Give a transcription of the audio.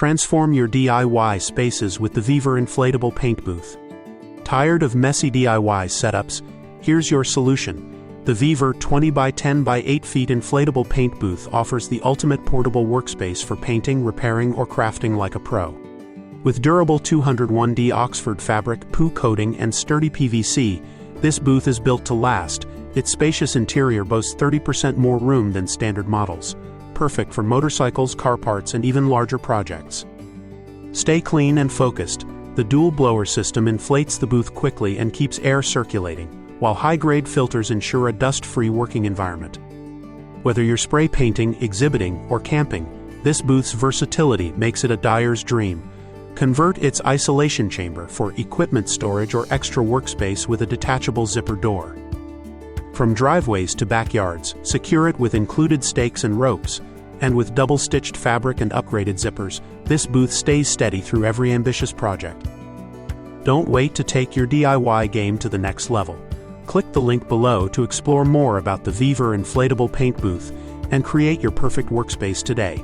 Transform your DIY spaces with the Viver Inflatable Paint Booth. Tired of messy DIY setups? Here's your solution. The Viver 20x10x8 feet inflatable paint booth offers the ultimate portable workspace for painting, repairing, or crafting like a pro. With durable 201D Oxford fabric, PU coating, and sturdy PVC, this booth is built to last. Its spacious interior boasts 30% more room than standard models, perfect for motorcycles, car parts, and even larger projects. Stay clean and focused. The dual blower system inflates the booth quickly and keeps air circulating, while high-grade filters ensure a dust-free working environment. Whether you're spray painting, exhibiting, or camping, this booth's versatility makes it a dyer's dream. Convert its isolation chamber for equipment storage or extra workspace with a detachable zipper door. From driveways to backyards, secure it with included stakes and ropes, and with double-stitched fabric and upgraded zippers, this booth stays steady through every ambitious project. Don't wait to take your DIY game to the next level. Click the link below to explore more about the Viver Inflatable Paint Booth and create your perfect workspace today.